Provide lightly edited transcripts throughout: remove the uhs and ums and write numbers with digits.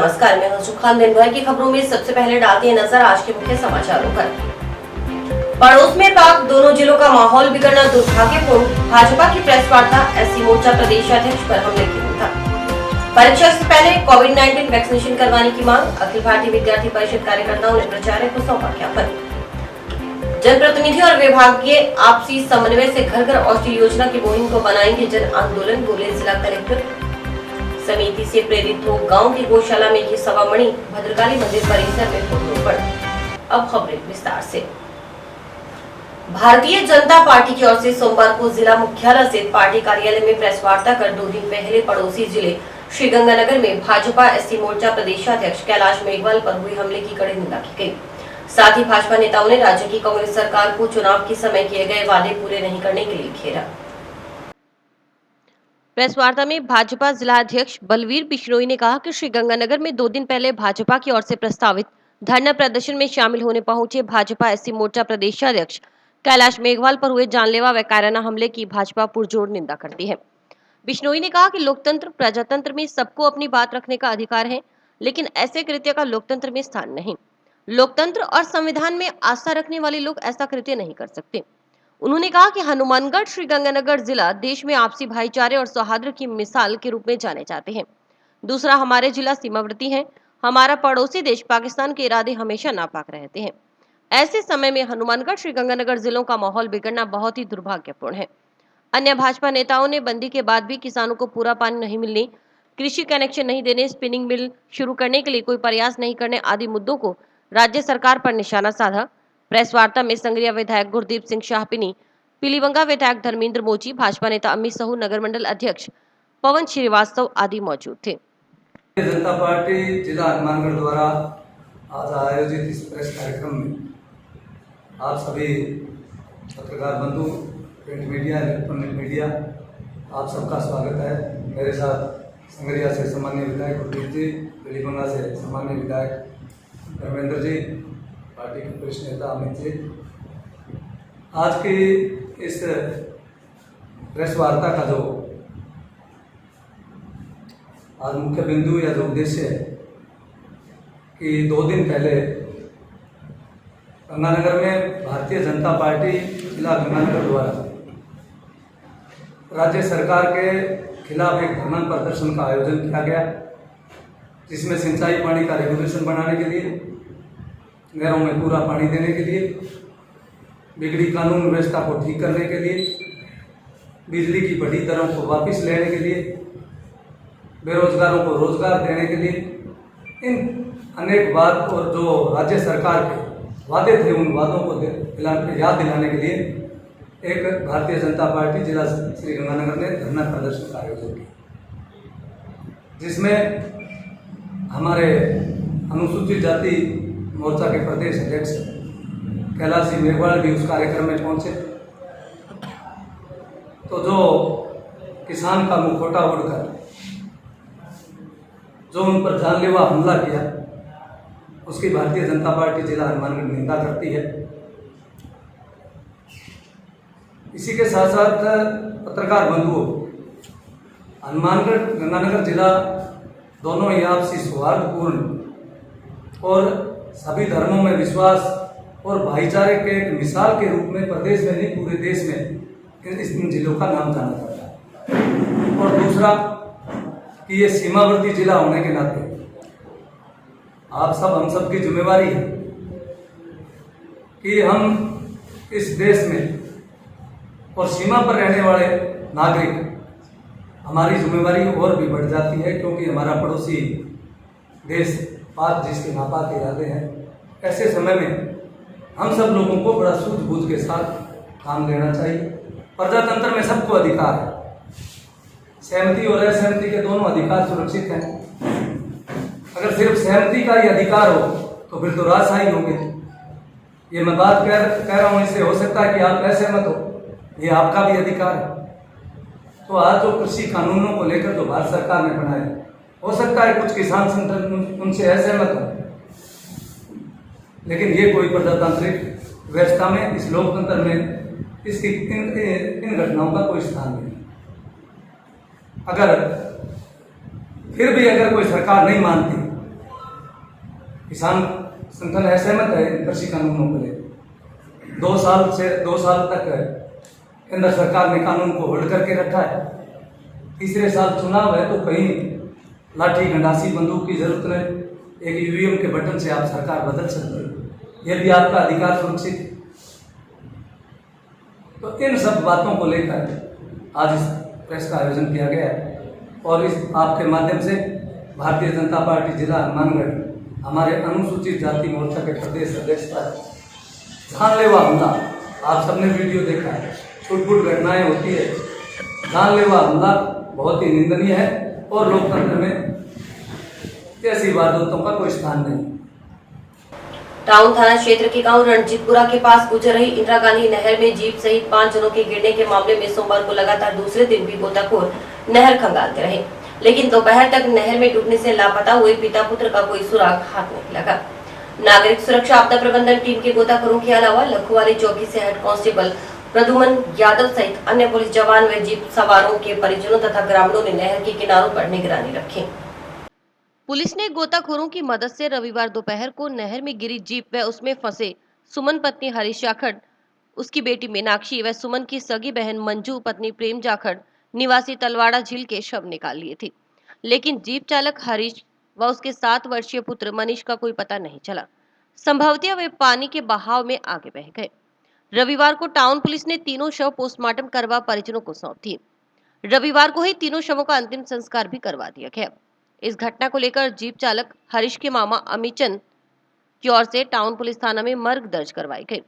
नमस्कार, मैं हूं सुखान। दिन भर की खबरों में सबसे पहले डालते हैं नजर आज के मुख्य समाचारों पर। पड़ोस में पाक दोनों जिलों का माहौल बिगड़ना दुर्भाग्यपूर्ण। भाजपा की प्रेस वार्ता, एससी मोर्चा प्रदेशाध्यक्ष पर हमले की उठा। परीक्षा से पहले कोविड-19 वैक्सीनेशन करवाने की मांग। अखिल भारतीय विद्यार्थी परिषद कार्यकर्ताओं ने प्राचार्य को सौंपा ज्ञापन। जनप्रतिनिधि और विभागीय आपसी समन्वय से घर घर औषधि योजना की मुहिम को बनाएंगे जन आंदोलन, बोले जिला कलेक्टर। समिति से प्रेरित हो गांव की गौशाला में की सवामणि, भद्रकाली मंदिर परिसर में पौधरोपण। अब खबरें विस्तार से। भारतीय जनता पार्टी की ओर से सोमवार को जिला मुख्यालय स्थित पार्टी कार्यालय में प्रेस वार्ता कर 2 दिन पहले पड़ोसी जिले श्रीगंगानगर में भाजपा एससी मोर्चा प्रदेशाध्यक्ष कैलाश मेघवाल पर हुए हमले की कड़ी निंदा की गई। साथ ही भाजपा नेताओं ने राज्य की कांग्रेस सरकार को चुनाव के समय किए गए वादे पूरे नहीं करने के लिए घेरा। प्रेस वार्ता में भाजपा जिला अध्यक्ष बलवीर बिश्नोई ने कहा कि श्रीगंगानगर में 2 दिन पहले भाजपा की ओर से प्रस्तावित धरना प्रदर्शन में शामिल होने पहुंचे भाजपा एससी मोर्चा प्रदेशाध्यक्ष कैलाश मेघवाल पर हुए जानलेवा व कायराना हमले की भाजपा पुरजोर निंदा करती है। बिश्नोई ने कहा कि लोकतंत्र प्रजातंत्र में सबको अपनी बात रखने का अधिकार है, लेकिन ऐसे कृत्य का लोकतंत्र में स्थान नहीं। लोकतंत्र और संविधान में आस्था रखने वाले लोग ऐसा कृत्य नहीं कर सकते। उन्होंने कहा कि हनुमानगढ़ श्रीगंगानगर जिला देश में आपसी भाईचारे और सौहार्द की मिसाल के रूप में जाने जाते हैं। दूसरा, हमारे जिला सीमावर्ती है। हमारा पड़ोसी देश पाकिस्तान के इरादे हमेशा नापाक रहते हैं। ऐसे समय में हनुमानगढ़ श्रीगंगानगर जिलों का माहौल बिगड़ना बहुत ही दुर्भाग्यपूर्ण है। अन्य भाजपा नेताओं ने बंदी के बाद भी किसानों को पूरा पानी नहीं मिलने, कृषि कनेक्शन नहीं देने, स्पिनिंग मिल शुरू करने के लिए कोई प्रयास नहीं करने आदि मुद्दों को राज्य सरकार पर निशाना साधा। प्रेस वार्ता में संग्रिया विधायक गुरदीप सिंह शाहपिनी, पीलीबंगा विधायक धर्मेंद्र मोची, भाजपा नेता अमित साहू, नगर मंडल अध्यक्ष पवन श्रीवास्तव आदि मौजूद थे। जनता पार्टी जिला हनुमानगढ़ द्वारा आज आयोजित इस प्रेस कार्यक्रम में आप सभी पत्रकार बंधु, प्रिंट मीडिया, इलेक्ट्रॉनिक मीडिया, आप सबका स्वागत है। मेरे साथ संग्रिया से सामान्य विधायक गुरदीप जी, पीलीबंगा से सामान्य विधायक धर्मेंद्र जी, पार्टी के वरिष्ठ नेता अमित जी। आज की इस प्रेस वार्ता का जो आज मुख्य बिंदु या जो उद्देश्य है कि 2 दिन पहले गंगानगर में भारतीय जनता पार्टी जिला गंगानगर द्वारा राज्य सरकार के खिलाफ एक धरना प्रदर्शन का आयोजन किया गया, जिसमें सिंचाई पानी का रेगुलेशन बनाने के लिए, नहरों में पूरा पानी देने के लिए, बिगड़ी कानून व्यवस्था को ठीक करने के लिए, बिजली की बढ़ी दरों को वापस लेने के लिए, बेरोजगारों को रोजगार देने के लिए, इन अनेक बात और जो राज्य सरकार के वादे थे उन वादों को याद दिलाने के लिए एक भारतीय जनता पार्टी जिला श्रीगंगानगर ने धरना प्रदर्शन का आयोजन किया, जिसमें हमारे अनुसूचित जाति मोर्चा के प्रदेश अध्यक्ष कैलाश सिंह मेघवाल भी उस कार्यक्रम में पहुंचे। तो जो किसान का मुखौटा उड़कर जो उन पर जानलेवा हमला किया, उसकी भारतीय जनता पार्टी जिला हनुमानगढ़ निंदा करती है। इसी के साथ साथ पत्रकार बंधुओं, हनुमानगढ़ गंगानगर जिला दोनों ही आपसी सौहार्दपूर्ण और सभी धर्मों में विश्वास और भाईचारे के एक मिसाल के रूप में प्रदेश में नहीं पूरे देश में इन जिलों का नाम जाना जाता है। और दूसरा कि ये सीमावर्ती जिला होने के नाते आप सब हम सब की जिम्मेवारी है कि हम इस देश में और सीमा पर रहने वाले नागरिक, हमारी जिम्मेवारी और भी बढ़ जाती है, क्योंकि हमारा पड़ोसी देश पाक जिसके नापाक इरादे हैं। ऐसे समय में हम सब लोगों को बड़ा सूझबूझ के साथ काम लेना चाहिए। प्रजातंत्र में सबको अधिकार है, सहमति और असहमति के दोनों अधिकार सुरक्षित हैं। अगर सिर्फ सहमति का ही अधिकार हो तो फिर तो राजशाही होगी। ये मैं बात कह रहा हूँ, इससे हो सकता है कि आप असहमत हो, ये आपका भी अधिकार है। तो आज जो कृषि कानूनों को लेकर जो भारत सरकार ने बनाए, हो सकता है कुछ किसान संगठन उनसे असहमत हो, लेकिन ये कोई प्रजातांत्रिक व्यवस्था में, इस लोकतंत्र में इसकी इन घटनाओं का कोई स्थान नहीं। अगर फिर भी अगर कोई सरकार नहीं मानती किसान संगठन असहमत है इन कृषि कानूनों को लेकर। 2 साल तक केंद्र सरकार ने कानून को होल्ड करके रखा है। तीसरे साल चुनाव है तो कहीं लाठी गंडासी बंदूक की जरूरत नहीं, एक ईवीएम के बटन से आप सरकार बदल सकते हो, यदि आपका अधिकार सुरक्षित है। तो इन सब बातों को लेकर आज इस प्रेस का आयोजन किया गया है और इस आपके माध्यम से भारतीय जनता पार्टी जिला हनुमानगढ़ हमारे अनुसूचित जाति मोर्चा के प्रदेश अध्यक्ष पर जानलेवा हमला, आप सबने वीडियो देखा है, छुट-पुट घटनाएं होती है, जानलेवा हमला बहुत ही निंदनीय है और लोकतंत्र में ऐसी वारदातों का कोई स्थान नहीं। टाउन थाना क्षेत्र के गांव रणजीतपुरा के पास गुजर रही इंदिरा गांधी नहर में जीप सहित 5 जनों के गिरने के मामले में सोमवार को लगातार दूसरे दिन भी गोताखोर नहर खंगालते रहे, लेकिन दोपहर तक नहर में डूबने से लापता हुए पिता पुत्र का कोई सुराग हाथ नहीं लगा। नागरिक सुरक्षा आपदा प्रबंधन टीम के गोताखोरों के अलावा लखुवाली चौकी से हेड कांस्टेबल प्रदुमन यादव सहित अन्य पुलिस जवान व जीप सवारों के परिजनों तथा ग्रामीणों ने नहर के किनारों पर निगरानी रखी। पुलिस ने गोताखोरों की मदद से रविवार दोपहर को नहर में गिरी जीप व उसमें फंसे सुमन पत्नी हरीश जाखड़, उसकी बेटी मीनाक्षी व सुमन की सगी बहन मंजू पत्नी प्रेम जाखड़ निवासी तलवाड़ा झील के शव निकाल लिए थे, लेकिन जीप चालक हरीश व उसके 7 वर्षीय पुत्र मनीष का कोई पता नहीं चला। संभवतः वे पानी के बहाव में आगे बह गए। रविवार को टाउन पुलिस ने तीनों शव पोस्टमार्टम करवा परिजनों को सौंप दिए। रविवार को ही तीनों शवों का अंतिम संस्कार भी करवा दिया गया। इस घटना को लेकर जीप चालक हरीश के मामा अमीचंद की ओर से टाउन पुलिस थाना में मर्ग दर्ज करवाई गई।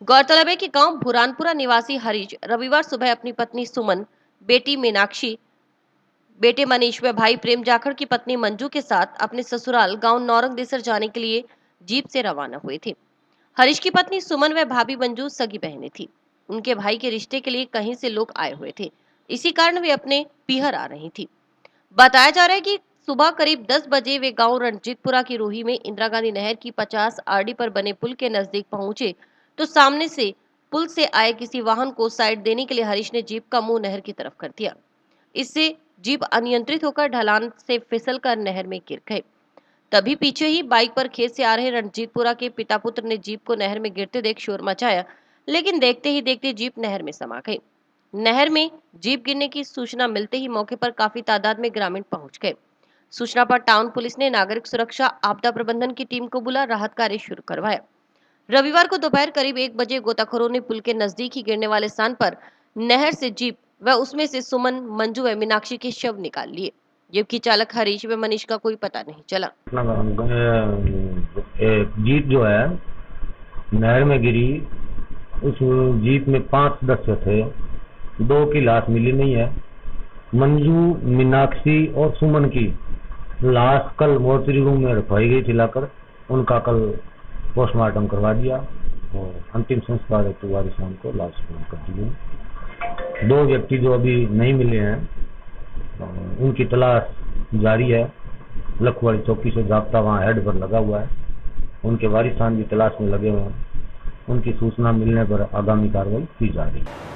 गौरतलब है कि गांव भुरानपुरा निवासी हरीश रविवार सुबह अपनी पत्नी सुमन, बेटी मीनाक्षी, बेटे मनीष व भाई प्रेम जाखड़ की पत्नी मंजू के साथ अपने ससुराल गांव नौरंग देसर जाने के लिए जीप से रवाना हुए थे। हरीश की पत्नी सुमन व भाभी मंजू सगी बहनें थी। उनके भाई के रिश्ते के लिए कहीं से लोग आए हुए थे, इसी कारण वे अपने पीहर आ रही थी। बताया जा रहा है कि सुबह करीब 10 बजे वे गांव रणजीतपुरा की रोही में इंदिरा गांधी नहर की 50 आरडी पर बने पुल के नजदीक पहुंचे तो सामने से पुल से आए किसी वाहन को साइड देने के लिए हरीश ने जीप का मुंह नहर की तरफ कर दिया। इससे जीप अनियंत्रित होकर ढलान से फिसलकर नहर में गिर गए। तभी पीछे ही बाइक पर खेत से आ रहे रणजीतपुरा के पिता पुत्र ने जीप को नहर में गिरते देख शोर मचाया, लेकिन देखते ही देखते जीप नहर में समा गई। नहर में जीप गिरने की सूचना मिलते ही मौके पर काफी तादाद में ग्रामीण पहुंच गए। सूचना पर टाउन पुलिस ने नागरिक सुरक्षा आपदा प्रबंधन की टीम को बुला राहत कार्य शुरू करवाया। रविवार को दोपहर करीब 1 बजे गोताखोरों ने पुल के नजदीक ही गिरने वाले स्थान पर नहर से जीप व उसमें से सुमन, मंजू व मीनाक्षी के शव निकाल लिए, जबकि चालक हरीश व मनीष का कोई पता नहीं चला। जीप जो है नहर में गिरी, उस जीप में 5 सदस्य थे, 2 की लाश मिली नहीं है। मंजू, मीनाक्षी और सुमन की लाश कल मोर्चरी रूम में रखवाई गई थी लाकर, उनका कल पोस्टमार्टम करवा दिया और अंतिम संस्कार हेतु वारिसान को लाश कर दी। 2 व्यक्ति जो अभी नहीं मिले हैं उनकी तलाश जारी है। लखवाड़ी चौकी से जाब्ता वहाँ हेड पर लगा हुआ है, उनके वारिसान भी तलाश में लगे हुए हैं। उनकी सूचना मिलने पर आगामी कार्रवाई की जा रही है।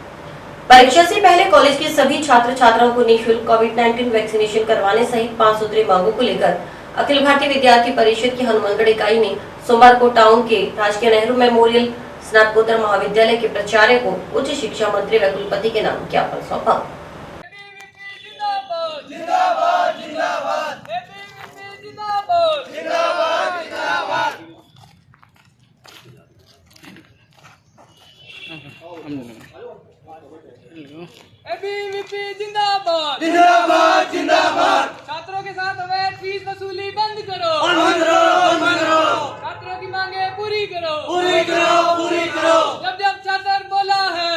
परीक्षा से पहले कॉलेज के सभी छात्र छात्राओं को निःशुल्क कोविड-19 वैक्सीनेशन करवाने सहित 5 सूत्री मांगों को लेकर अखिल भारतीय विद्यार्थी परिषद की हनुमानगढ़ इकाई ने सोमवार को टाउन के राजकीय नेहरू मेमोरियल स्नातकोत्तर महाविद्यालय के प्राचार्य को उच्च शिक्षा मंत्री व कुलपति के नाम ज्ञापन सौंपा। एबीवीपी जिंदाबाद जिंदाबाद जिंदाबाद। छात्रों के साथ अवैध फीस वसूली बंद करो, बंद करो, बंद करो। छात्रों की मांगे पूरी करो, पूरी करो, पूरी करो। जब जब छात्र बोला है,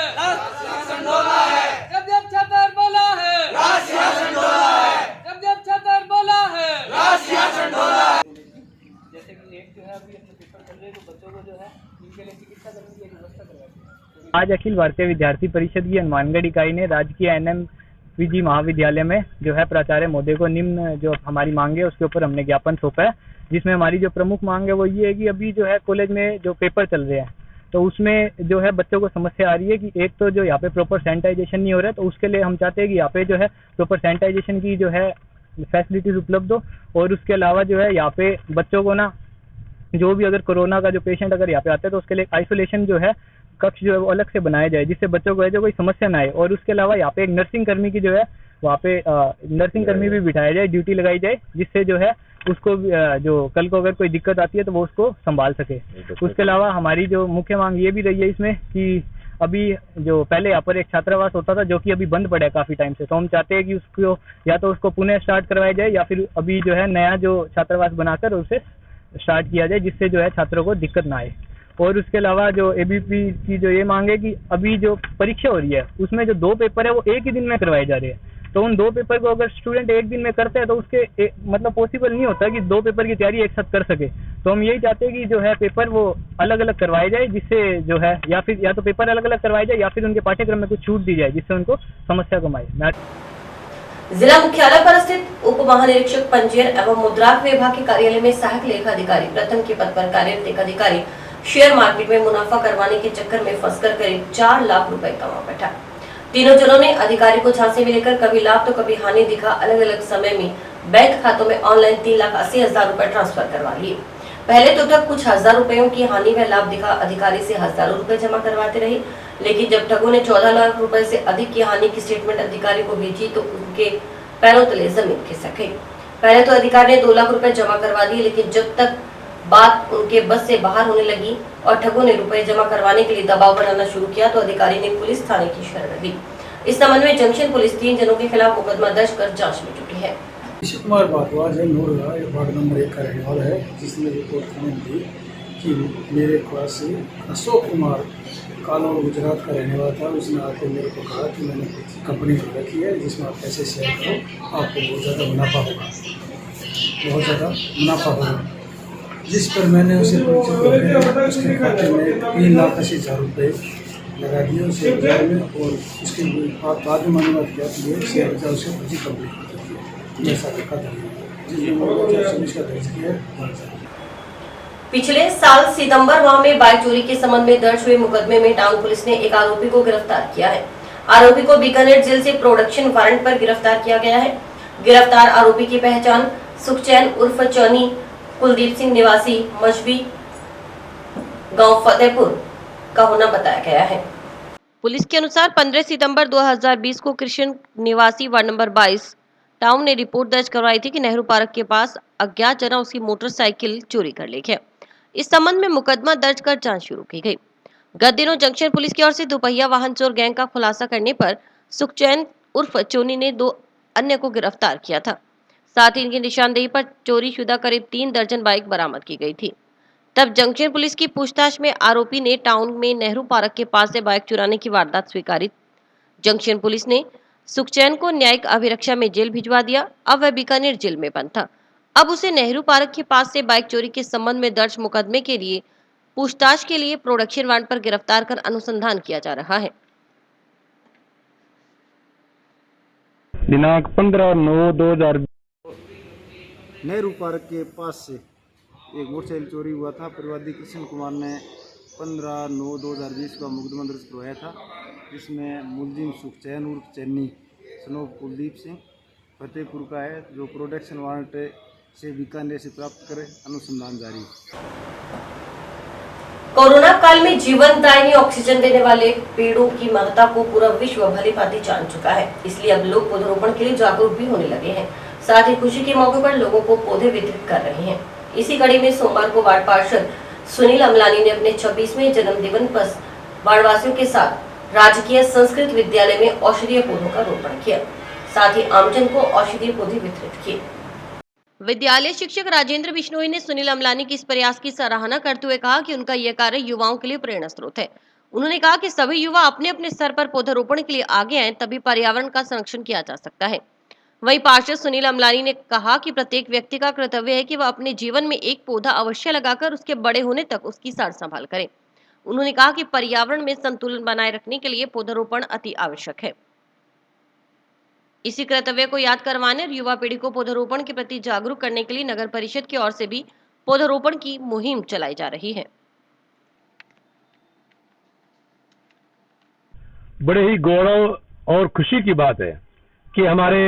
शासन बोला है। जब जब छात्र बोला है, शासन बोला है। जब जब छात्र बोला है, शासन बोला है। जैसे कि एक जो है अभी अपने पेपर चल रहे तो बच्चों को जो है इनके लिए चिकित्सा करने की व्यवस्था करवाई। आज अखिल भारतीय विद्यार्थी परिषद की हनुमानगढ़ इकाई ने राजकीय NMPG महाविद्यालय में जो है प्राचार्य महोदय को निम्न जो हमारी मांग है उसके ऊपर हमने ज्ञापन सौंपा है, जिसमें हमारी जो प्रमुख मांग है वो ये है कि अभी जो है कॉलेज में जो पेपर चल रहे हैं तो उसमें जो है बच्चों को समस्या आ रही है कि एक तो जो यहाँ पे प्रॉपर सैनिटाइजेशन नहीं हो रहा है, तो उसके लिए हम चाहते हैं कि यहाँ पे जो है प्रॉपर सैनिटाइजेशन की जो है फैसिलिटीज उपलब्ध हो, और उसके अलावा जो है यहाँ पे बच्चों को ना जो भी अगर कोरोना का जो पेशेंट अगर यहाँ पे आता है तो उसके लिए आइसोलेशन जो है कक्ष जो है वो अलग से बनाया जाए, जिससे बच्चों को जो कोई समस्या ना आए। और उसके अलावा यहाँ पे एक नर्सिंग कर्मी की जो है वहाँ पे नर्सिंग कर्मी भी बिठाया जाए, ड्यूटी लगाई जाए, जिससे जो है उसको जो कल को अगर कोई दिक्कत आती है तो वो उसको संभाल सके। उसके अलावा हमारी जो मुख्य मांग ये भी रही है इसमें कि अभी जो पहले यहाँ पर एक छात्रावास होता था जो कि अभी बंद पड़ा है काफी टाइम से, तो हम चाहते हैं कि उसको या तो उसको पुनः स्टार्ट करवाया जाए या फिर अभी जो है नया जो छात्रावास बनाकर उसे स्टार्ट किया जाए, जिससे जो है छात्रों को दिक्कत ना आए। और उसके अलावा जो एबीपी की जो ये मांग है कि अभी जो परीक्षा हो रही है उसमें जो 2 पेपर है वो एक ही दिन में करवाए जा रहे हैं, तो उन 2 पेपर को अगर स्टूडेंट एक दिन में करते हैं तो उसके मतलब पॉसिबल नहीं होता कि 2 पेपर की तैयारी एक साथ कर सके। तो हम यही चाहते हैं कि जो है पेपर वो अलग अलग करवाए जाए, जिससे जो है या तो पेपर अलग अलग करवाए जाए या फिर उनके पाठ्यक्रम में कुछ छूट दी जाए जिससे उनको समस्या कम आए। जिला मुख्यालय पर स्थित उप महानिरीक्षक पंजीयन एवं मुद्रांक विभाग के कार्यालय में सहायक लेखाधिकारी प्रथम के पद पर कार्यरत एक अधिकारी शेयर मार्केट में मुनाफा करवाने के चक्कर में फंसकर करीब 4 लाख रुपए कमा बैठा। तीनों जनों ने अधिकारी को झांसे में लेकर कभी लाभ तो कभी हानि दिखा अलग अलग समय में बैंक खातों में ऑनलाइन 3,80,000 रुपए ट्रांसफर करवा लिए। पहले तो ठग कुछ हजार रुपयों की हानि व लाभ दिखा अधिकारी से हजारों रुपए जमा करवाते रहे, लेकिन जब ठगों ने 14 लाख रुपए से अधिक की हानि की स्टेटमेंट अधिकारी को भेजी तो उनके पैरों तले जमीन खिसक गई। पहले तो अधिकारी ने 2 लाख रुपए जमा करवा दिए, लेकिन जब तक बात उनके बस से बाहर होने लगी और ठगों ने रुपए जमा करवाने के लिए दबाव बनाना शुरू किया तो अधिकारी ने पुलिस थाने की शरण ली। इस संबंध में जंक्शन पुलिस 3 जनों के खिलाफ मुकदमा दर्ज कर जांच में जुटी है। ऋषि कुमार भारद्वाज है, नूरगा वार्ड नंबर 1 का रहने वाला है, जिसने रिपोर्ट थाने में दी कि मेरे पास अशोक कुमार कानून गुजरात का रहने वाला था। उसने आके मेरे को कहा कि मैंने कंपनी रखी है जिसमें आप पैसे शेयर करो, आपको बहुत ज़्यादा मुनाफा होगा, बहुत ज़्यादा मुनाफा होगा। जिस पर मैंने उसे उसके खाते में 3,80,000 रुपये लगा दिए उसे बाजार में, और उसके बाद में मालूमात किया कि ये शेयर बाजार उसे फर्जी कंपनी ऐसा देखा था, जिसमें का दर्ज किया है। पिछले साल सितंबर माह में बाइक चोरी के संबंध में दर्ज हुए मुकदमे में टाउन पुलिस ने एक आरोपी को गिरफ्तार किया है। आरोपी को बीकानेर जेल से प्रोडक्शन वारंट पर गिरफ्तार किया गया है। गिरफ्तार आरोपी की पहचान सुखचैन उर्फ चौनी कुलदीप सिंह निवासी मजबी गांव फतेहपुर का होना बताया गया है। पुलिस के अनुसार 15 सितंबर 2020 को कृष्ण निवासी वार्ड नंबर 22 टाउन ने रिपोर्ट दर्ज करवाई थी कि नेहरू पार्क के पास अज्ञात जना उसकी मोटरसाइकिल चोरी कर ले गए। इस संबंध में मुकदमा दर्ज कर जांच शुरू की गई। गत दिनों जंक्शन पुलिस की ओर से दुपहिया वाहन चोर गैंग का खुलासा करने पर सुखचैन उर्फ चोनी ने 2 अन्य को गिरफ्तार किया था। साथ ही इनकी निशानदेही पर चोरी शुदा करीब 3 दर्जन बाइक बरामद की गई थी। तब जंक्शन पुलिस की पूछताछ में आरोपी ने टाउन में नेहरू पार्क के पास से बाइक चुराने की वारदात स्वीकारी। जंक्शन पुलिस ने सुखचैन को न्यायिक अभिरक्षा में जेल भिजवा दिया। अब वह बीकानेर जेल में बंद था। अब उसे नेहरू पार्क के पास से बाइक चोरी के संबंध में दर्ज मुकदमे के लिए पूछताछ के लिए प्रोडक्शन वारंट पर गिरफ्तार कर अनुसंधान किया जा रहा है। दिनांक 15/9/2020 नेहरू पार्क के पास से एक मोटरसाइकिल चोरी हुआ था। परिवादी कृष्ण कुमार ने 15/9/2020 का मुकदमा दर्ज करवाया था, जिसमें मुलजिम सुखचैन उर्फ चन्नी सनोफ कुलदीप सिंह फतेहपुर का है, जो प्रोडक्शन वारंट से बीकानेर से प्राप्त कर अनुसंधान जारी है। कोरोना काल में जीवनदायिनी ऑक्सीजन देने वाले पेड़ों की महत्ता को पूरा विश्व भली भांति जान चुका है, इसलिए अब लोग पौधरोपण के लिए जागरूक भी होने लगे हैं। साथ ही खुशी के मौके पर लोगों को पौधे वितरित कर रहे हैं। इसी कड़ी में सोमवार को वार्ड पार्षद सुनील अमलानी ने अपने 26वें जन्मदिन पर वार्डवासियों के साथ राजकीय संस्कृत विद्यालय में औषधीय पौधों का रोपण किया। साथ ही आमजन को औषधीय पौधे वितरित किए। विद्यालय शिक्षक राजेंद्र बिश्नोई ने सुनील अमलानी के इस प्रयास की सराहना करते हुए कहा कि उनका यह कार्य युवाओं के लिए प्रेरणा स्रोत है। उन्होंने कहा कि सभी युवा अपने अपने स्तर पर पौधारोपण के लिए आगे आए, तभी पर्यावरण का संरक्षण किया जा सकता है। वहीं पार्षद सुनील अमलानी ने कहा कि प्रत्येक व्यक्ति का कर्तव्य है कि वह अपने जीवन में एक पौधा अवश्य लगाकर उसके बड़े होने तक उसकी सार संभाल करे। उन्होंने कहा कि पर्यावरण में संतुलन बनाए रखने के लिए पौधारोपण अति आवश्यक है। इसी कर्तव्य को याद करवाने और युवा पीढ़ी को पौधारोपण के प्रति जागरूक करने के लिए नगर परिषद की ओर से भी पौधारोपण की मुहिम चलाई जा रही है। बड़े ही गौरव और खुशी की बात है कि हमारे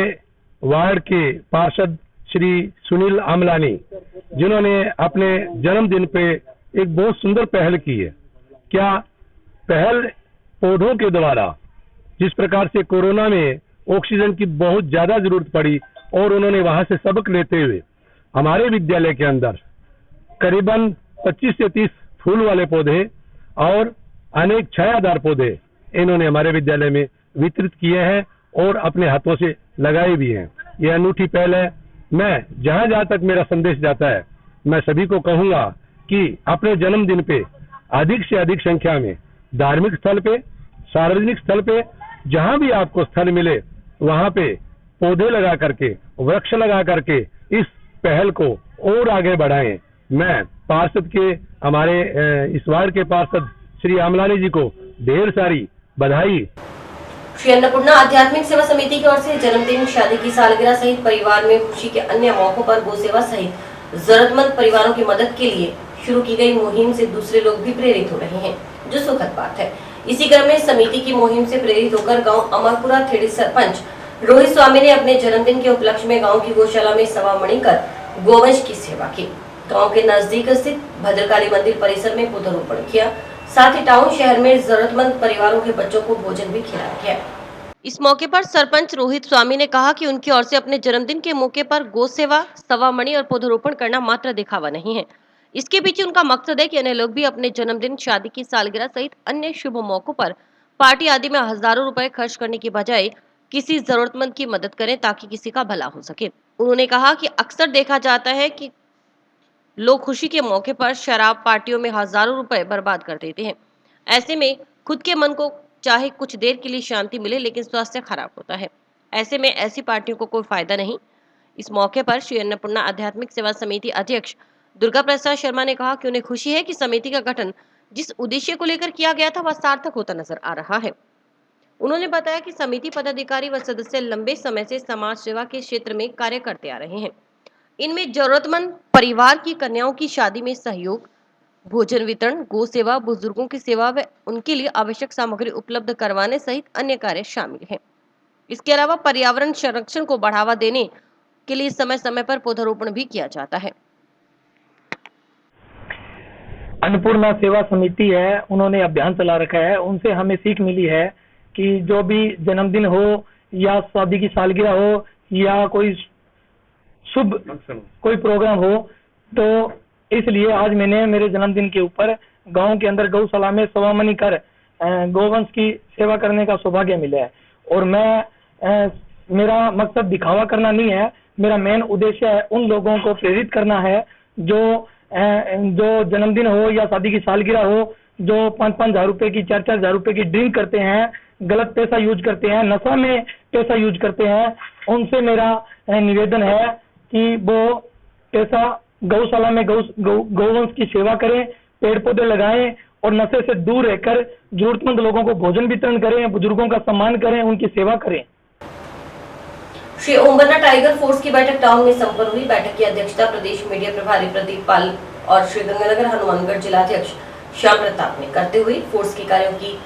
वार्ड के पार्षद श्री सुनील आमलानी, जिन्होंने अपने जन्मदिन पे एक बहुत सुंदर पहल की है। क्या पहल पौधों के द्वारा, जिस प्रकार से कोरोना में ऑक्सीजन की बहुत ज्यादा जरूरत पड़ी और उन्होंने वहां से सबक लेते हुए हमारे विद्यालय के अंदर करीबन 25 से 30 फूल वाले पौधे और अनेक छायादार पौधे इन्होंने हमारे विद्यालय में वितरित किए हैं और अपने हाथों से लगाए भी हैं। यह अनूठी पहल है। मैं जहां जहां तक मेरा संदेश जाता है, मैं सभी को कहूंगा कि अपने जन्मदिन पे अधिक से अधिक संख्या में धार्मिक स्थल पे, सार्वजनिक स्थल पे, जहां भी आपको स्थल मिले वहां पे पौधे लगा करके, वृक्ष लगा करके इस पहल को और आगे बढ़ाएं। मैं पार्षद के, हमारे इस वार्ड के पार्षद श्री आमलानी जी को ढेर सारी बधाई। श्री अन्नपूर्णा आध्यात्मिक सेवा समिति की ओर से जन्मदिन, शादी की सालगिरह सहित परिवार में खुशी के अन्य मौकों पर गौ सेवा सहित जरूरतमंद परिवारों की मदद के लिए शुरू की गई मुहिम से दूसरे लोग भी प्रेरित हो रहे हैं, जो सुखद बात है। इसी क्रम में समिति की मुहिम से प्रेरित होकर गांव अमरपुरा खेड़ी सरपंच रोहित स्वामी ने अपने जन्मदिन के उपलक्ष्य में गांव की गौशाला में सवा मणि कर गोवंश की सेवा की। गांव के नजदीक स्थित भद्रकाली मंदिर परिसर में पौधारोपण किया। साथ ही टाउन शहर में जरूरतमंद परिवारों के बच्चों को भोजन भी खिलाया गया। इस मौके पर सरपंच रोहित स्वामी ने कहा कि उनकी ओर से अपने जन्मदिन के मौके पर गौ सेवा, सवा मणि और पौधारोपण करना मात्र दिखावा नहीं है। इसके पीछे उनका मकसद है कि अन्य लोग भी अपने जन्मदिन, शादी की सालगिरह सहित अन्य शुभ मौकों पर पार्टी आदि में हजारों रुपए खर्च करने की बजाय किसी जरूरतमंद की मदद करें ताकि किसी का भला हो सके। उन्होंने कहा कि अक्सर देखा जाता है कि लोग खुशी के मौके पर शराब पार्टियों में हजारों रुपए बर्बाद कर देते हैं। ऐसे में खुद के मन को चाहे कुछ देर के लिए शांति मिले, लेकिन स्वास्थ्य खराब होता है। ऐसे में ऐसी पार्टियों को कोई फायदा नहीं। इस मौके पर श्री अन्नपूर्णा आध्यात्मिक सेवा समिति अध्यक्ष दुर्गा प्रसाद शर्मा ने कहा कि उन्हें खुशी है कि समिति का गठन जिस उद्देश्य को लेकर किया गया था वह सार्थक होता नजर आ रहा है। उन्होंने बताया कि समिति पदाधिकारी व सदस्य लंबे समय से समाज सेवा के क्षेत्र में कार्य करते आ रहे हैं। इनमें जरूरतमंद परिवार की कन्याओं की शादी में सहयोग, भोजन वितरण, गौ सेवा, बुजुर्गों की सेवा व उनके लिए आवश्यक सामग्री उपलब्ध करवाने सहित अन्य कार्य शामिल हैं। इसके अलावा पर्यावरण संरक्षण को बढ़ावा देने के लिए समय समय पर पौधारोपण भी किया जाता है। अन्नपूर्णा सेवा समिति है, उन्होंने अभियान चला रखा है। उनसे हमें सीख मिली है कि जो भी जन्मदिन हो या शादी की सालगिरह हो या कोई शुभ कोई प्रोग्राम हो, तो इसलिए आज मैंने मेरे जन्मदिन के ऊपर गांव के अंदर गौशाला में सवा मणि कर गोवंश की सेवा करने का सौभाग्य मिला है। और मैं मेरा मकसद दिखावा करना नहीं है, मेरा मेन उद्देश्य है उन लोगों को प्रेरित करना है जो जन्मदिन हो या शादी की सालगिरह हो, जो 5-5 हजार रुपए की, 4-4 हजार रुपए की ड्रिंक करते हैं, गलत पैसा यूज करते हैं, नशा में पैसा यूज करते हैं, उनसे मेरा निवेदन है कि वो पैसा गौशाला में गौवंश की सेवा करें, पेड़ पौधे लगाएं और नशे से दूर रहकर जरूरतमंद लोगों को भोजन वितरण करें, बुजुर्गों का सम्मान करें, उनकी सेवा करें। श्री ओमबन्ना टाइगर फोर्स की बैठक टाउन में संपन्न हुई। बैठक की अध्यक्षता प्रदेश मीडिया प्रभारी प्रदीप पाल और श्रीगंगानगर हनुमानगढ़ जिलाध्यक्ष श्याम प्रताप ने करते हुए फोर्स के कार्यों की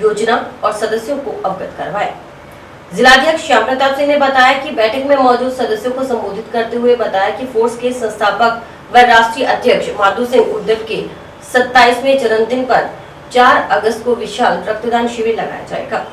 योजना और सदस्यों को अवगत करवाया। जिलाध्यक्ष श्याम प्रताप सिंह ने बताया कि बैठक में मौजूद सदस्यों को संबोधित करते हुए बताया कि फोर्स के संस्थापक व राष्ट्रीय अध्यक्ष माधु सिंह उर्दव के 27वें जन्मदिन पर 4 अगस्त को विशाल रक्तदान शिविर लगाया जाएगा।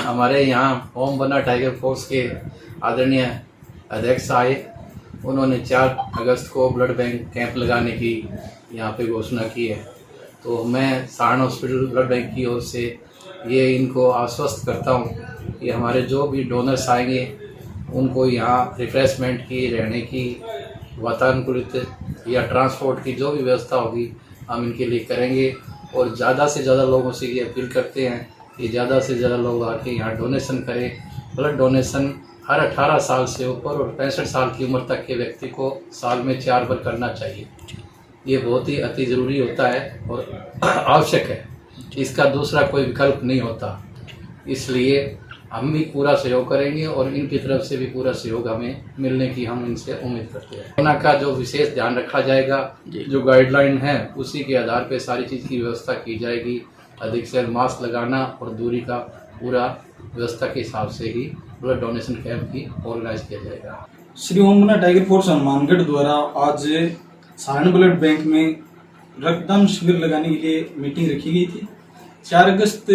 हमारे यहाँ ओमबन्ना टाइगर फोर्स के आदरणीय अध्यक्ष आए। उन्होंने 4 अगस्त को ब्लड बैंक कैंप लगाने की यहाँ पे घोषणा की है। तो मैं सारण हॉस्पिटल ब्लड बैंक की ओर से ये इनको आश्वस्त करता हूँ कि हमारे जो भी डोनर्स आएंगे उनको यहाँ रिफ्रेशमेंट की, रहने की, वातानुकूलित या ट्रांसपोर्ट की जो भी व्यवस्था होगी हम इनके लिए करेंगे। और ज़्यादा से ज़्यादा लोगों से ये अपील करते हैं कि ज़्यादा से ज़्यादा लोग आके यहाँ डोनेशन करें। ब्लड डोनेशन हर 18 साल से ऊपर और 65 साल की उम्र तक के व्यक्ति को साल में 4 बार करना चाहिए। ये बहुत ही अति ज़रूरी होता है और आवश्यक है, इसका दूसरा कोई विकल्प नहीं होता। इसलिए हम भी पूरा सहयोग करेंगे और इनकी तरफ से भी पूरा सहयोग हमें मिलने की हम इनसे उम्मीद करते हैं। कोरोना का जो विशेष ध्यान रखा जाएगा, जो गाइडलाइन है उसी के आधार पर सारी चीज़ की व्यवस्था की जाएगी। अधिक से अधिक मास्क लगाना और दूरी का पूरा व्यवस्था के हिसाब से ही ब्लड डोनेशन कैंप की ऑर्गेनाइज किया जाएगा। श्री ओमना टाइगर फोर्स हनुमानगढ़ द्वारा आज सारण ब्लड बैंक में रक्तदान शिविर लगाने के लिए मीटिंग रखी गई थी। 4 अगस्त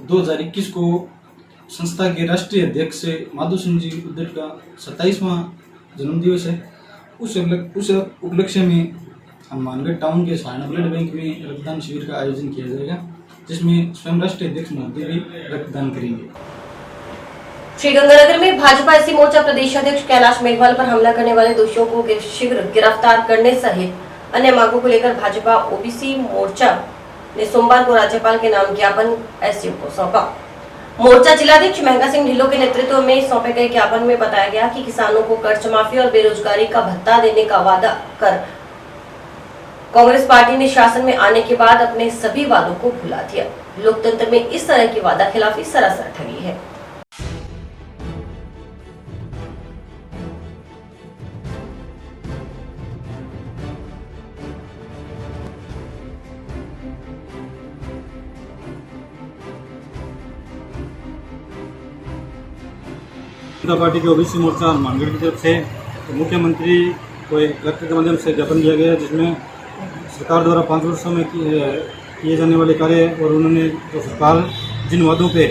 2021 को संस्था के राष्ट्रीय अध्यक्ष माधव सिंह जी उद्धर का 27वां जन्मदिवस है। उस उपलक्ष्य में हनुमानगढ़ टाउन के सारण ब्लड बैंक में रक्तदान शिविर का आयोजन किया जाएगा, जिसमें स्वयं राष्ट्रीय अध्यक्ष महोदय भी रक्तदान करेंगे। श्रीगंगानगर में भाजपा एससी मोर्चा प्रदेशाध्यक्ष कैलाश मेघवाल पर हमला करने वाले दोषियों को शीघ्र गिरफ्तार करने सहित अन्य मांगों को लेकर भाजपा ओबीसी मोर्चा ने सोमवार को राज्यपाल के नाम ज्ञापन एसडीओ को सौंपा। मोर्चा जिलाध्यक्ष महंगा सिंह ढिल्लों के नेतृत्व में सौंपे गए ज्ञापन में बताया गया कि किसानों को कर्ज माफी और बेरोजगारी का भत्ता देने का वादा कर कांग्रेस पार्टी ने शासन में आने के बाद अपने सभी वादों को भुला दिया। लोकतंत्र में इस तरह की वादा खिलाफी सरासर ठगी है। जनता पार्टी के ओबीसी मोर्चा हनुमानगढ़ की तरफ से मुख्यमंत्री को एक पत्र के माध्यम से ज्ञापन दिया गया, जिसमें सरकार द्वारा 5 वर्षों में किए जाने वाले कार्य और उन्होंने जो सरकार जिन वादों पे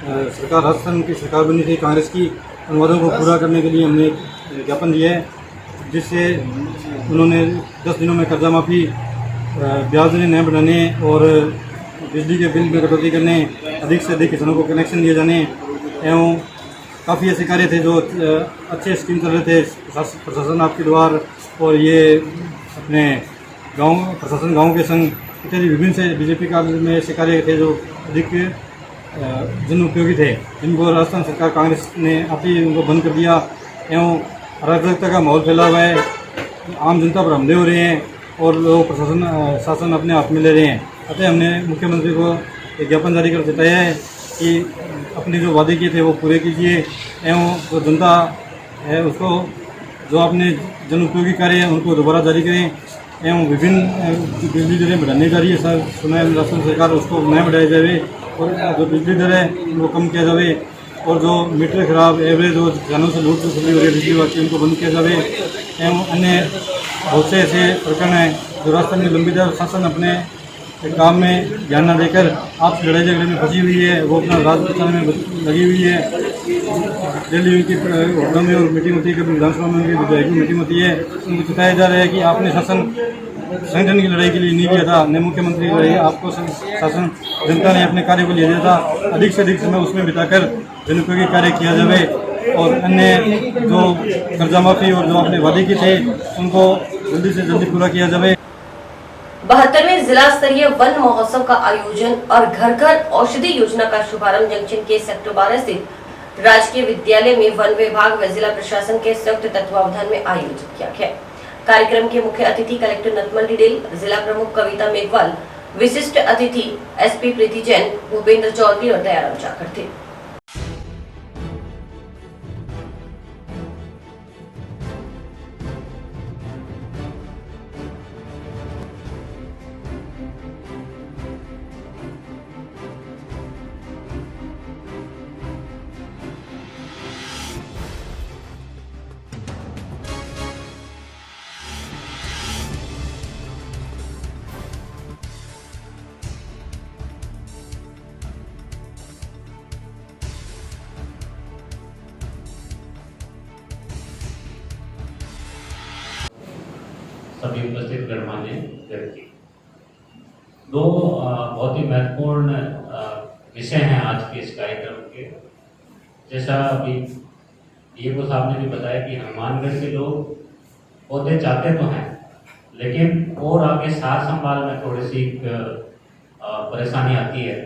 सरकार राजस्थान की सरकार बनी थी कांग्रेस की, उन वादों को पूरा करने के लिए हमने ज्ञापन दिया है, जिससे उन्होंने 10 दिनों में कर्जा माफ़ी, ब्याज दरें न बढ़ाने और बिजली के बिल में कटौती करने, अधिक से अधिक किसानों को कनेक्शन दिए जाने एवं काफ़ी ऐसे कार्य थे जो अच्छे स्कीम चल रहे थे प्रशासन आपके द्वार और ये अपने गांव प्रशासन गांव के संग इत्यादि विभिन्न से बीजेपी काल में ऐसे कार्य थे जो अधिक जन उपयोगी थे, जिनको राजस्थान सरकार कांग्रेस ने आते ही उनको बंद कर दिया एवं अराजकता का माहौल फैला हुआ है। आम जनता पर हमले हो रहे हैं और लोग प्रशासन शासन अपने हाथ में ले रहे हैं। अतः हमने मुख्यमंत्री को एक ज्ञापन जारी कर बताया है कि अपने जो वादे किए थे वो पूरे कीजिए एवं जो जनता है उसको जो आपने जन उपयोगी कार्य है उनको दोबारा जारी करें एवं विभिन्न बिजली दरें बढ़ाने जा रही है सर सुना है राजस्थान सरकार, उसको नया बढ़ाया जाए और जो बिजली दर है उनको कम किया जाए और जो मीटर खराब एवरेज और किसानों से लूट वसूली हो रही है बिजली बाकी उनको बंद किया जाए एवं अन्य बहुत से ऐसे प्रकरण हैं जो राजस्थान में लंबी देर शासन अपने काम में ध्यान न देकर आपसी लड़ाई झगड़े में फंसी हुई है, वो अपना राज बचाने में लगी हुई है। दिल्ली की होटलों में और मीटिंग होती है, कभी विधानसभा में उनकी विधायक की मीटिंग होती है, उनको बताया जा रहा है कि आपने शासन संगठन की लड़ाई के लिए नहीं किया था, न मुख्यमंत्री की लड़ाई, आपको शासन जनता ने अपने कार्य को लिया था। अधिक से अधिक समय उसमें बिताकर जनोपयोगी कार्य किया जाए और अन्य जो कर्जा माफी और जो आपने वादे किए थे उनको जल्दी से जल्दी पूरा किया जाए। 72वें जिला स्तरीय वन महोत्सव का आयोजन और घर घर औषधि योजना का शुभारंभ जंक्शन के सेक्टर 12 स्थित राजकीय विद्यालय में वन विभाग व जिला प्रशासन के संयुक्त तत्वावधान में आयोजित किया गया। कार्यक्रम के मुख्य अतिथि कलेक्टर नटमल डिडेल, जिला प्रमुख कविता मेघवाल, विशिष्ट अतिथि एसपी प्रीति जैन, भूपेंद्र चौधरी और दयाराम जाखड़ थे। सभी उपस्थित गणमान्य व्यक्ति, दो बहुत ही महत्वपूर्ण विषय हैं आज के इस कार्यक्रम के। जैसा अभी डीएफओ साहब ने भी बताया कि हनुमानगढ़ के लोग पौधे चाहते तो हैं, लेकिन और आगे सार संभाल में थोड़ी सी परेशानी आती है।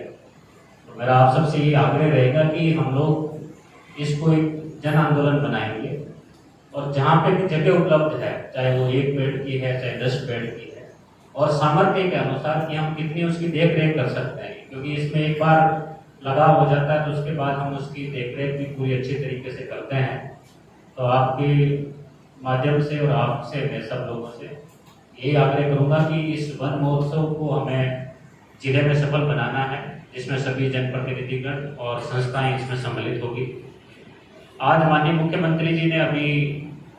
मेरा आप सबसे ये आग्रह रहेगा कि हम लोग इसको एक जन आंदोलन बनाएंगे और जहाँ पे भी जगह उपलब्ध है, चाहे वो 1 बेड की है चाहे 10 बेड की है, और सामर्थ्य के अनुसार कि हम कितनी उसकी देख रेख कर सकते हैं, क्योंकि इसमें एक बार लगाव हो जाता है तो उसके बाद हम उसकी देख रेख भी पूरी अच्छी तरीके से करते हैं। तो आपके माध्यम से और आपसे मैं सब लोगों से यही आग्रह करूँगा कि इस वन महोत्सव को हमें जिले में सफल बनाना है, जिसमें सभी जनप्रतिनिधिगण और संस्थाएं इसमें सम्मिलित होगी। आज माननीय मुख्यमंत्री जी ने अभी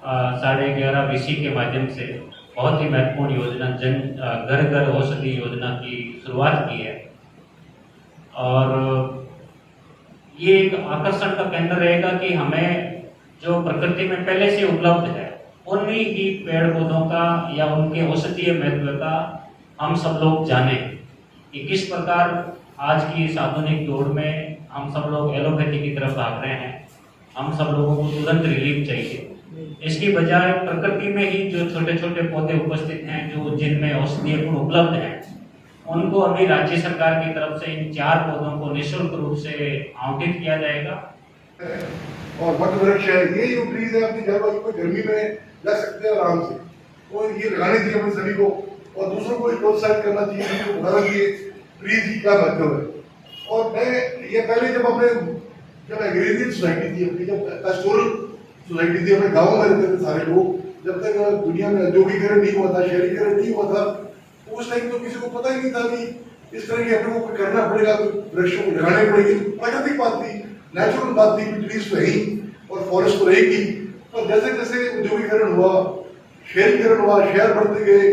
11:30 BC के माध्यम से बहुत ही महत्वपूर्ण योजना घर घर औषधि योजना की शुरुआत की है, और ये एक आकर्षण का केंद्र रहेगा कि हमें जो प्रकृति में पहले से उपलब्ध है उन्हीं ही पेड़ पौधों का या उनके औषधीय महत्व का हम सब लोग जानें कि किस प्रकार आज की इस आधुनिक दौर में हम सब लोग एलोपैथी की तरफ भाग रहे हैं। हम सब लोगों को तुरंत रिलीफ चाहिए, इसकी बजाय प्रकृति में ही जो छोटे छोटे पौधे उपस्थित हैं जो जिनमें औषधीय गुण उपलब्ध हैं, उनको अभी राज्य सरकार की तरफ से इन 4 पौधों को निःशुल्क रूप से आवंटित किया जाएगा। और वट वृक्ष है, ये जो ट्रीज है अपनी जलवायु में गर्मी में लग सकते हैं आराम से, और ये लगाने चाहिए अपने सभी को, और दूसरों को प्रोत्साहित करना चाहिए कि बताना चाहिए ट्रीज की क्या महत्व है। और मैं ये पहले जब एग्रेरियन सोसाइटी थी अपनी, जब पेस्टोरल सोसाइटी थी, अपने गाँव में रहते थे सारे लोग, जब तक दुनिया में औद्योगिकरण नहीं हुआ था, शहरीकरण नहीं हुआ था, उस टाइम तो किसी को पता ही नहीं था कि इस तरह की अपने को करना पड़ेगा, तो वृक्षों को लगाने पड़ेगी। प्राकृतिक बात थी, नेचुरल बात थी, ट्रीज तो है ही और फॉरेस्ट तो रहेगी। तो जैसे जैसे उद्योगीकरण हुआ, शहरीकरण हुआ, शहर बढ़ते गए,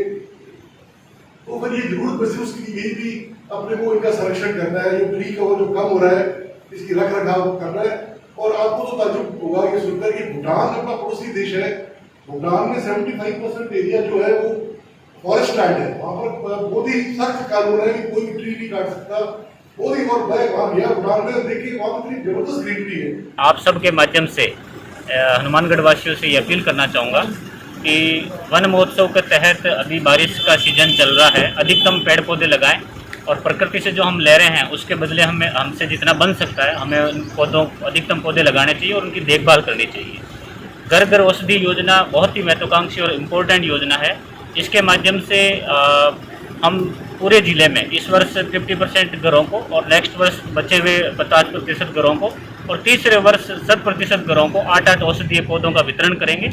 तो फिर ये जरूरत महसूस की गई भी अपने को इनका संरक्षण करना है। ये ट्री कवर जो कम हो रहा है इसकी रख रखाव करना है। और आपको तो ताज्जुब होगा ये सुनकर कि भूटान अपना पड़ोसी देश है, भूटान में 75% एरिया जो है वो फॉरेस्ट लैंड है, वहाँ पर बहुत ही सख्त कानून है कि कोई भी ट्री नहीं काट सकता। बहुत ही, और मैं वहाँ गया भूटान में, देखिए वहाँ पर इतनी जबरदस्त ग्रीनरी है। आप सबके माध्यम से हनुमानगढ़ वासियों से ये अपील करना चाहूँगा कि वन महोत्सव के तहत अभी बारिश का सीजन चल रहा है, अधिकतम पेड़ पौधे लगाएं और प्रकृति से जो हम ले रहे हैं उसके बदले हमसे जितना बन सकता है हमें उन पौधों अधिकतम पौधे लगाने चाहिए और उनकी देखभाल करनी चाहिए। घर घर औषधि योजना बहुत ही महत्वाकांक्षी और इम्पोर्टेंट योजना है। इसके माध्यम से हम पूरे ज़िले में इस वर्ष 50% घरों को और नेक्स्ट वर्ष बचे हुए 50% घरों को और तीसरे वर्ष 100% घरों को 8 औषधीय पौधों का वितरण करेंगे।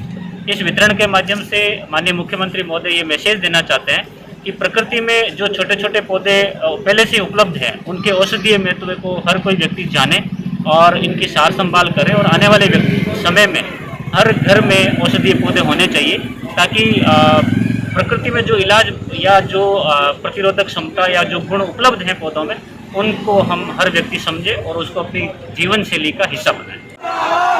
इस वितरण के माध्यम से माननीय मुख्यमंत्री महोदय ये मैसेज देना चाहते हैं कि प्रकृति में जो छोटे छोटे पौधे पहले से उपलब्ध हैं उनके औषधीय महत्व को हर कोई व्यक्ति जाने और इनकी सार संभाल करे, और आने वाले समय में हर घर में औषधीय पौधे होने चाहिए ताकि प्रकृति में जो इलाज या जो प्रतिरोधक क्षमता या जो गुण उपलब्ध हैं पौधों में उनको हम हर व्यक्ति समझे और उसको अपनी जीवन शैली का हिस्सा बनाएं।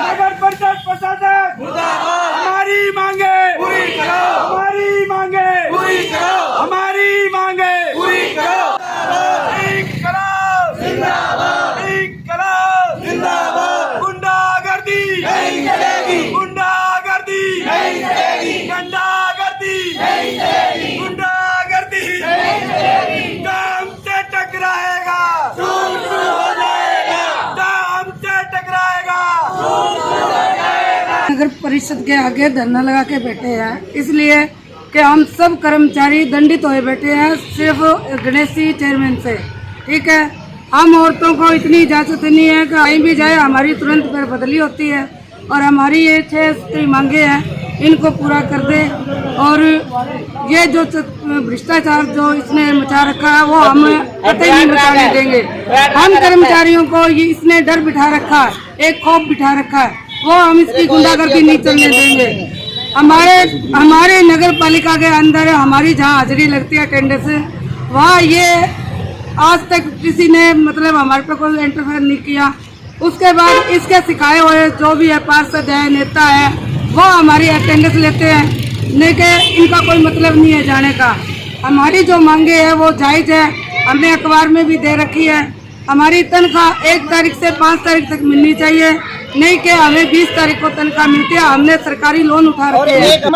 नगर परिषद प्रशासन हमारी मांगे पूरी करो, हमारी मांगे पूरी करो, हमारी मांगे पूरी करो। ठीक करो जिंदाबाद, ठीक करो जिंदाबाद। गुंडागर्दी नहीं चलेगी, गुंडागर्दी नहीं चलेगी, गुंडागर्दी नहीं चलेगी, गुंडागर्दी नहीं चलेगी। काम से टकराएगा खून हो जाएगा, काम से टकराएगा खून हो जाएगा। नगर परिषद के आगे धरना लगा के बैठे हैं इसलिए कि हम सब कर्मचारी दंडित हुए बैठे हैं सिर्फ गणेश जी चेयरमैन से। ठीक है, हम औरतों को इतनी इजाजत नहीं है कि कहीं भी जाए हमारी तुरंत फेरबदली होती है, और हमारी ये 6 स्त्री मांगे हैं इनको पूरा कर दे। और ये जो भ्रष्टाचार जो इसने मचा रखा है वो हम कतई नहीं मचाने देंगे। हम कर्मचारियों को ये इसने डर बिठा रखा है, एक खौफ बिठा रखा है, वो हम इसकी गुंडागर्दी नहीं चलने देंगे। हमारे नगर पालिका के अंदर हमारी जहाँ हाजिरी लगती है अटेंडेंस, वहाँ ये आज तक किसी ने मतलब हमारे पे कोई इंटरफेयर नहीं किया। उसके बाद इसके सिखाए हुए जो भी है पार्षद है, नेता है, वो हमारी अटेंडेंस लेते हैं, लेकिन इनका कोई मतलब नहीं है जाने का। हमारी जो मांगे है वो जायज़ है, हमने अखबार में भी दे रखी है। हमारी तनख्वाह 1 तारीख से 5 तारीख तक मिलनी चाहिए, नहीं कि हमें 20 तारीख को तनख्वाह मिलती है। हमने सरकारी लोन उठा रखे हैं,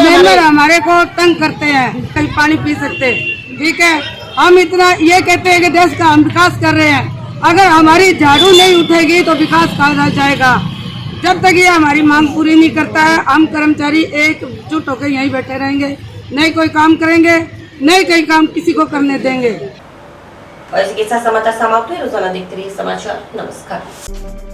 मेंबर हमारे को तंग करते हैं, कहीं पानी पी सकते। ठीक है, हम इतना ये कहते हैं कि देश का हम विकास कर रहे हैं, अगर हमारी झाड़ू नहीं उठेगी तो विकास कहाँ रह जाएगा। जब तक ये हमारी मांग पूरी नहीं करता है, हम कर्मचारी एकजुट होकर यहीं बैठे रहेंगे, नहीं कोई काम करेंगे, नहीं कहीं काम किसी को करने देंगे। और इसके साथ समाचार समाप्त हुए। रोजाना देखते रहिए समाचार। नमस्कार।